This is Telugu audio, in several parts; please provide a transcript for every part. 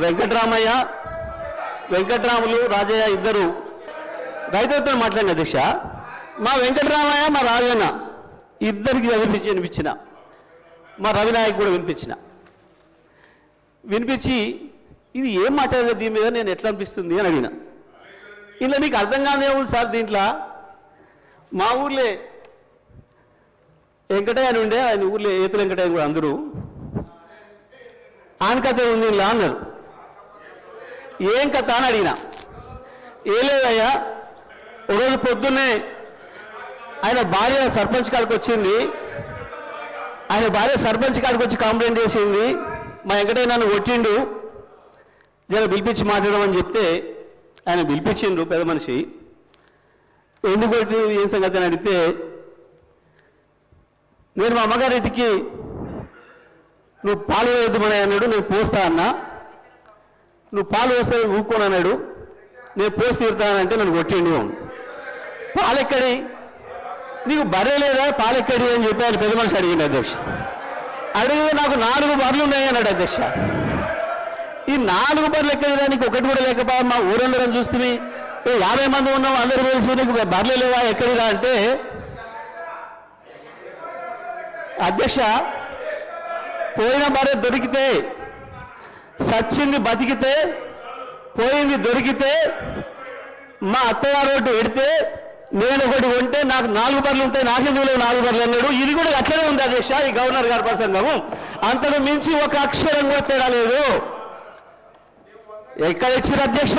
వెంకటరామయ్య వెంకటరాములు రాజయ్య ఇద్దరు రైతులతో మాట్లాడిన అధ్యక్ష. మా వెంకటరామయ్య మా రాజన్న ఇద్దరికి వినిపించిన, మా రవినాయక్ కూడా వినిపించి ఇది ఏం మాట్లాడేది దీని మీద నేను ఎట్లా అనిపిస్తుంది అని అడిగిన. ఇలా నీకు అర్థం కాదే ఉంది సార్, దీంట్లో మా ఊర్లే వెంకటయ్య అని ఉండే, ఆయన ఊర్లో ఏతుల వెంకటయ్య కూడా అందరూ ఆయన కథ ఉంది ఇలా అన్నారు. ఏం కథ అని అడిగిన. ఏ లేదయ్యా, ఒకరోజు పొద్దున్నే ఆయన భార్య సర్పంచ్ కాడికి వచ్చింది, ఆయన భార్య సర్పంచ్ కాడికి వచ్చి కంప్లైంట్ చేసింది, మా వెంకటయ్య నన్ను కొట్టిండు, జర పిలిపించి మాట్లాడమని చెప్తే ఆయన పిలిపించిండు పెద్ద మనిషి. ఎందుకు కొట్టి ఏం సంగతి అని అడిగితే, నేను మా అమ్మగారింటికి నువ్వు పాలు వేయద్దుమని అన్నాడు, నేను పోస్తా అన్నా, నువ్వు పాలు వేస్తే ఊరుకోను అన్నాడు, నేను పోసి తీరుతానంటే నన్ను కొట్టిండు. పాలెక్కడి, నీకు బర్రె లేదా పాలెక్కడి అని చెప్పి ఆయన పెద్ద మనిషి అడిగింది అధ్యక్ష. అడిగితే నాకు 4 బర్రెలు ఉన్నాయి అన్నాడు అధ్యక్ష. ఈ 4 బర్రెలు ఎక్కడిదా, నీకు ఒకటి కూడా లేకపోయా, మా ఊరందరం చూస్తుంది 50 మంది ఉన్నాం, అందరూ కలిసి నీకు బర్రెలు లేవా ఎక్కడిదా అంటే, అధ్యక్ష పోయిన బర్రె దొరికితే, సచ్చింది బతికితే, పోయింది దొరికితే, మా అత్తగారు ఒకటి పెడితే నేను ఒకటి కొంటే నాకు 4 బర్రెలు ఉంటాయి, నాకెందుకు 4 బర్రెలు అన్నాడు. ఇది కూడా అట్లనే ఉంది అధ్యక్ష ఈ గవర్నర్ గారి ప్రసంగము. అంతకు మించి ఒక అక్షరం కూడా తేడా లేదు. ఎక్కడ ఇచ్చారు అధ్యక్ష?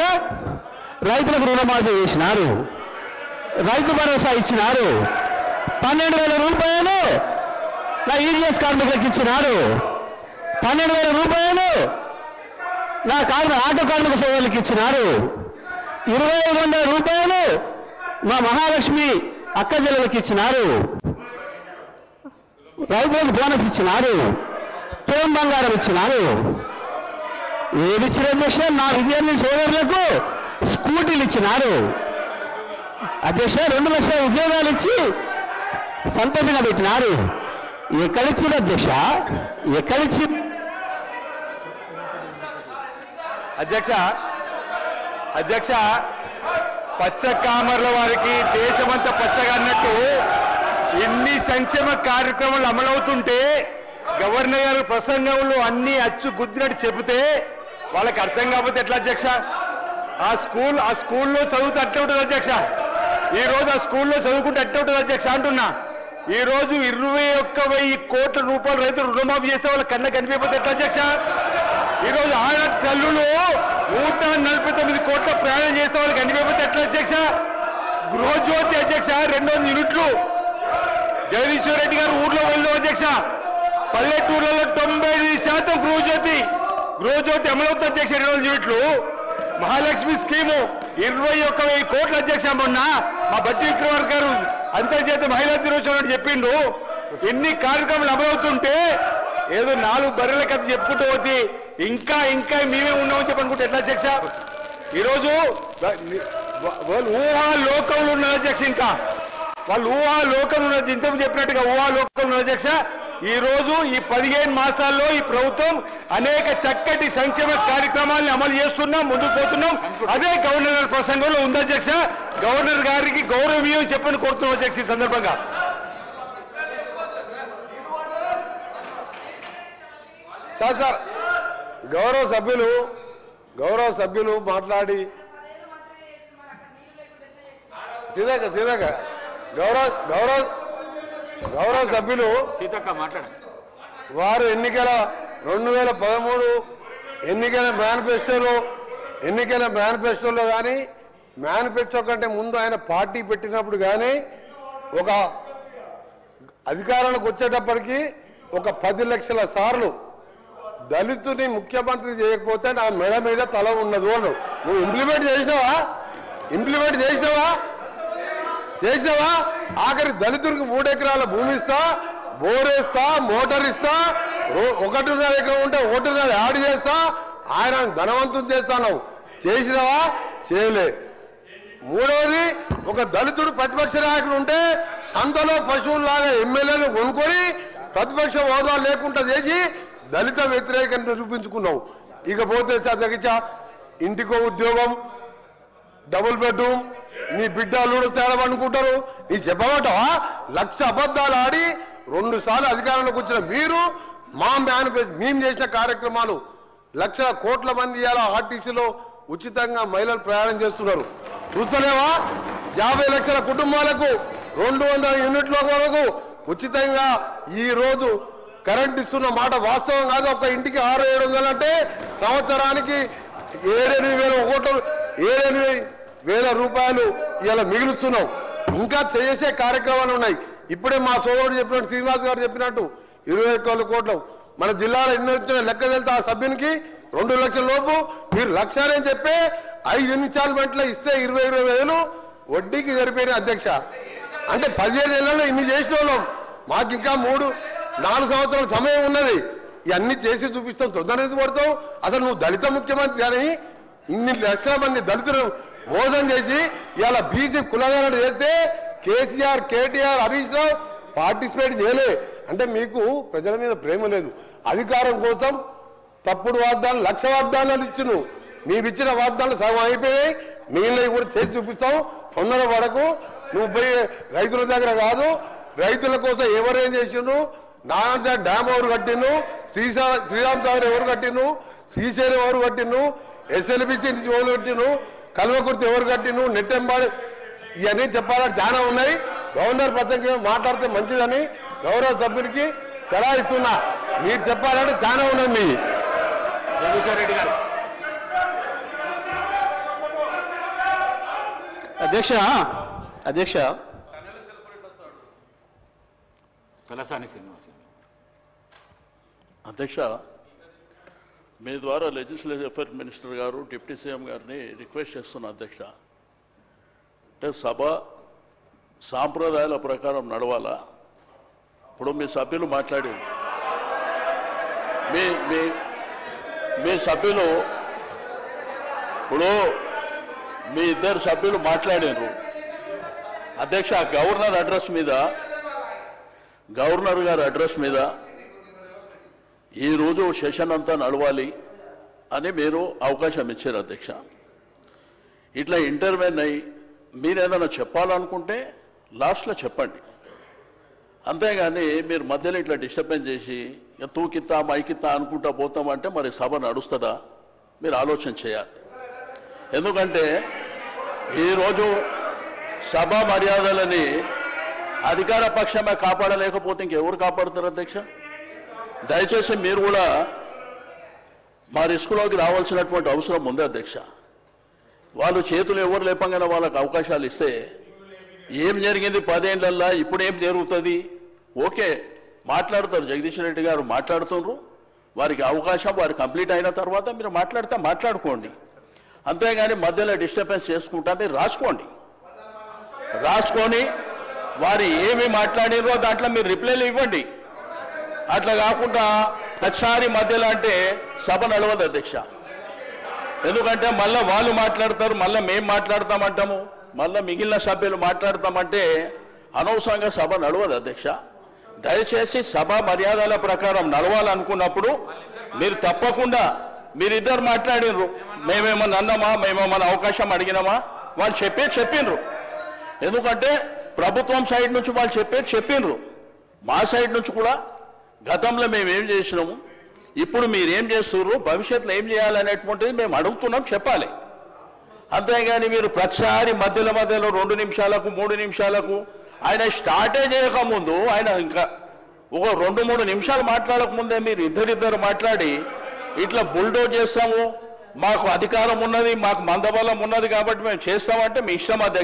రైతులకు రుణమాఫీ చేసినారు, రైతు భరోసా ఇచ్చినారు, 12,000 రూపాయలు నా ఈడిఎస్ కార్మికులకు ఇచ్చినారు, 12,000 రూపాయలు నా ఆటో కార్మిక సోదరులకు ఇచ్చినారు, 2,500 రూపాయలు మా మహాలక్ష్మి అక్క చెల్లెలకు ఇచ్చినారు, రైతులకు బోనస్ ఇచ్చినారు, తోం బంగారం ఇచ్చినారు. ఏది ఇచ్చిన అధ్యక్ష? నా విద్యార్థి సోదరులకు స్కూటీలు ఇచ్చినారు అధ్యక్ష, 2 లక్షల ఉద్యోగాలు ఇచ్చి సంతోషంగా పెట్టినారు. ఎక్కడిచ్చింది అధ్యక్ష? ఎక్కడిచ్చి అధ్యక్ష పచ్చ కామర్ల వారికి దేశమంతా పచ్చగా అన్నట్టు ఎన్ని సంక్షేమ కార్యక్రమాలు అమలవుతుంటే గవర్నర్ గారి ప్రసంగంలో అన్ని అచ్చు గుద్దినట్టు చెబితే వాళ్ళకి అర్థం కాకపోతే ఎట్లా అధ్యక్ష? ఆ స్కూల్లో చదువుతూ అట్టే ఉంటుంది అధ్యక్ష. ఈ రోజు ఆ స్కూల్లో చదువుకుంటే అట్టే ఉంటుంది అధ్యక్ష అంటున్నా. ఈ రోజు 21,000 కోట్ల రూపాయలు రైతులు రుణమాఫీ చేస్తే వాళ్ళ కళ్ళ కనిపించకపోతే ఎట్లా అధ్యక్ష? ఈ రోజు ఆడ తల్లులు 149 కోట్ల ప్రయాణం చేస్తే వాళ్ళకి కనిపించకపోతే ఎట్లా అధ్యక్ష? గృహజ్యోతి అధ్యక్ష 200 యూనిట్లు జగదీశ్వర్ రెడ్డి గారు ఊర్లో వెళ్ళాం అధ్యక్ష. పల్లెటూర్లలో 95% గృహజ్యోతి అమలవుతుంది అధ్యక్ష. 200 యూనిట్లు మహాలక్ష్మి స్కీము 21,000 కోట్ల అధ్యక్ష. మొన్న మా బట్టి విక్రమార్క గారు అంతర్జాతీయ మహిళా దినోత్సవం చెప్పిండు. ఎన్ని కార్యక్రమాలు అమలవుతుంటే ఏదో 4 బర్రెల కథ చెప్పుకుంటూ పోతే ఇంకా మేమే ఉన్నామని చెప్పనుకుంటే ఎట్లా అధ్యక్ష? ఈరోజు వాళ్ళు ఊహాలోకంలో ఉన్నారు అధ్యక్ష. ఇంకా వాళ్ళు ఊహాలోకంలో ఉన్నారు, ఇంతకు చెప్పినట్టుగా ఊహాలోకంలో ఉన్నారు అధ్యక్ష. ఈ రోజు ఈ 15 మాసాల్లో ఈ ప్రభుత్వం అనేక చక్కటి సంక్షేమ కార్యక్రమాలను అమలు చేస్తున్నాం, ముందుకు పోతున్నాం. అదే గవర్నర్ గారి ప్రసంగంలో ఉంది అధ్యక్ష. గవర్నర్ గారికి గౌరవీయం చెప్పని కోరుతున్నాం అధ్యక్ష. ఈ సందర్భంగా సార్ గౌరవ సభ్యులు మాట్లాడి గౌరవ సభ్యులు వారు 2013 ఎన్నికల మేనిఫెస్టోలో కానీ మేనిఫెస్టో కంటే ముందు ఆయన పార్టీ పెట్టినప్పుడు కానీ ఒక అధికారానికి వచ్చేటప్పటికి ఒక 10 లక్షల సార్లు దళితుని ముఖ్యమంత్రి చేయకపోతే నా మెడ మీద తల ఉన్నది అన్నాడు. నువ్వు ఇంప్లిమెంట్ చేసినావా? ఆఖరి దళితుడికి 3 ఎకరాల భూమి ఇస్తా, బోరేస్తా, మోటార్ ఇస్తా, 1.5 ఎకరం ఉంటే 1.5 యాడ్ చేస్తా, ఆయన ధనవంతుని చేస్తాను. చేసినావా? చేయలే. మూడవది, ఒక దళితుడు ప్రతిపక్ష నాయకుడు ఉంటే సంతలో పశువుల్లాగా ఎమ్మెల్యేలు కొనుక్కొని ప్రతిపక్ష హోదా లేకుండా చేసి దళిత వ్యతిరేకత నిరూపించుకున్నావు. ఇకపోతే అధ్యక్ష ఇంటికో ఉద్యోగం, డబుల్ బెడ్రూమ్, నీ బిడ్డ అల్లుడు తేడమనుకుంటారు. నీ చెప్పబట్టవా? 1,00,000 అబద్ధాలు ఆడి 2 సార్లు అధికారంలోకి వచ్చిన మీరు మా మేము చేసిన కార్యక్రమాలు 1,00,000 కోట్ల మంది ఇవాళ ఆర్టీసీలో ఉచితంగా మహిళలు ప్రయాణం చేస్తున్నారు. చూస్తలేవా? 50 లక్షల కుటుంబాలకు 200 యూనిట్ల వరకు ఉచితంగా ఈ రోజు కరెంట్ ఇస్తున్న మాట వాస్తవం కాదు. ఒక ఇంటికి 600-700 అంటే సంవత్సరానికి 7,000 రూపాయలు ఇలా మిగులుస్తున్నాం. ఇంకా చేసే కార్యక్రమాలు ఉన్నాయి. ఇప్పుడే మా సోదరుడు చెప్పినట్టు, శ్రీనివాస్ గారు చెప్పినట్టు 21 కోట్లు మన జిల్లాలో ఎన్ని వచ్చిన లెక్క వెళ్తే ఆ సభ్యునికి 2 లక్షల లోపు మీరు 1,00,000 అని చెప్పి 5 ఇన్స్టాల్మెంట్లో ఇస్తే 20,000 వడ్డీకి సరిపోయిన అధ్యక్ష. అంటే 15 నెలల్లో ఇన్ని చేసిన వాళ్ళం. మాకు ఇంకా 3-4 సంవత్సరాల సమయం ఉన్నది. ఇవన్నీ చేసి చూపిస్తాం. తొందర ఎందుకు పడతావు? అసలు నువ్వు దళిత ముఖ్యమంత్రి అని ఇన్ని లక్షల మంది దళితులు మోసం చేసి ఇలా బీసీ కులగాలను చేస్తే కేసీఆర్, కేటీఆర్, హరీష్ రావు పార్టిసిపేట్ చేయలే. అంటే మీకు ప్రజల మీద ప్రేమ లేదు. అధికారం కోసం తప్పుడు వాగ్దానాలు, 1,00,000 వాగ్దానాలు ఇచ్చును. నీవిచ్చిన వాగ్దానాలు సగం అయిపోయాయి. మిగిలినవి కూడా చేసి చూపిస్తాం. తొందర పడకు. నువ్వు పోయి రైతుల దగ్గర కాదు, రైతుల కోసం ఎవరేం చేసిండు, నారాయణ డ్యామ్ ఎవరు కట్టిండు, శ్రీరామ్ సాగర్ ఎవరు కట్టిండు, శ్రీశైలం ఎవరు కట్టిండు, ఎస్ఎల్బిసి నుంచి ఎవరు కట్టిండు, కల్వకుర్తి ఎవరు కట్టిండు, నెట్టెంబాడు, ఇవన్నీ చెప్పాలని చాలా ఉన్నాయి. గవర్నర్ పద్ధతిగా మాట్లాడితే మంచిదని గౌరవ సభ్యునికి సలహా ఇస్తున్నా. మీరు చెప్పాలంటే చాలా ఉన్నది. మీ జగదీశ్వర్ రెడ్డి గారు. అధ్యక్ష తలసాని శ్రీనివాస్. అధ్యక్ష, మీ ద్వారా లెజిస్లేటివ్ అఫైర్స్ మినిస్టర్ గారు, డిప్యూటీ సీఎం గారిని రిక్వెస్ట్ చేస్తున్నా అధ్యక్ష. అంటే సభ సాంప్రదాయాల ప్రకారం నడవాలా? ఇప్పుడు మీ సభ్యులు మాట్లాడి మీ సభ్యులు ఇప్పుడు మీ 2 సభ్యులు మాట్లాడారు అధ్యక్ష. గవర్నర్ గారి అడ్రస్ మీద ఈరోజు సెషన్ అంతా నడవాలి అని మీరు అవకాశం ఇచ్చారు అధ్యక్ష. ఇట్లా ఇంటర్వ్యూన్ అయ్యి మీరేదైనా చెప్పాలనుకుంటే లాస్ట్లో చెప్పండి. అంతేగాని మీరు మధ్యలో ఇట్లా డిస్టర్బెన్స్ చేసి తూకిత్తా మైకిత్తా అనుకుంటా పోతామంటే మరి సభ నడుస్తుందా? మీరు ఆలోచన చేయాలి. ఎందుకంటే ఈరోజు సభా మర్యాదలని అధికార పక్షమే కాపాడలేకపోతే ఇంకెవరు కాపాడుతారు అధ్యక్ష? దయచేసి మీరు కూడా మా రిస్కులోకి రావాల్సినటువంటి అవసరం ఉంది అధ్యక్ష. వాళ్ళు చేతులు ఎవరు లేపంగానే వాళ్ళకి అవకాశాలు ఇస్తే ఏం జరిగింది 10 ఏళ్లల్లో, ఇప్పుడు ఏం జరుగుతుంది? ఓకే, మాట్లాడతారు. జగదీష్ రెడ్డి గారు మాట్లాడుతున్నారు. వారికి అవకాశం వారు కంప్లీట్ అయిన తర్వాత మీరు మాట్లాడితే మాట్లాడుకోండి. అంతేగాని మధ్యలో డిస్టర్బెన్స్ చేసుకుంటే రాసుకొని వారు ఏమి మాట్లాడినో దాంట్లో మీరు రిప్లైలు ఇవ్వండి. అట్లా కాకుండా ప్రతిసారి మధ్యలో అంటే సభ నడవదు అధ్యక్ష. ఎందుకంటే మళ్ళీ వాళ్ళు మాట్లాడతారు, మళ్ళీ మేము మాట్లాడతామంటాము, మళ్ళీ మిగిలిన సభ్యులు మాట్లాడతామంటే అనవసరంగా సభ నడవదు అధ్యక్ష. దయచేసి సభ మర్యాదల ప్రకారం నడవాలనుకున్నప్పుడు మీరు తప్పకుండా మీరిద్దరు మాట్లాడినరు. మేమేమన్నా అన్నామా, మేమేమన్నా అవకాశం అడిగినామా? వాళ్ళు చెప్పిండ్రు. ఎందుకంటే ప్రభుత్వం సైడ్ నుంచి వాళ్ళు చెప్పిండ్రు. మా సైడ్ నుంచి కూడా గతంలో మేమేం చేసినాము, ఇప్పుడు మీరేం చేస్తున్నారు, భవిష్యత్తులో ఏం చేయాలనేటువంటిది మేము అడుగుతున్నాం, చెప్పాలి. అంతేగాని మీరు ప్రతిసారి మధ్యలో 2 నిమిషాలకు 3 నిమిషాలకు ఆయన స్టార్టే చేయకముందు ఆయన ఇంకా ఒక 2-3 నిమిషాలు మాట్లాడకముందే మీరు ఇద్దరిద్దరు మాట్లాడి ఇట్లా బుల్డోజ్ చేస్తాము, మాకు అధికారం ఉన్నది, మాకు మందబలం ఉన్నది కాబట్టి మేము చేస్తామంటే మీ ఇష్టం అధ్యక్ష.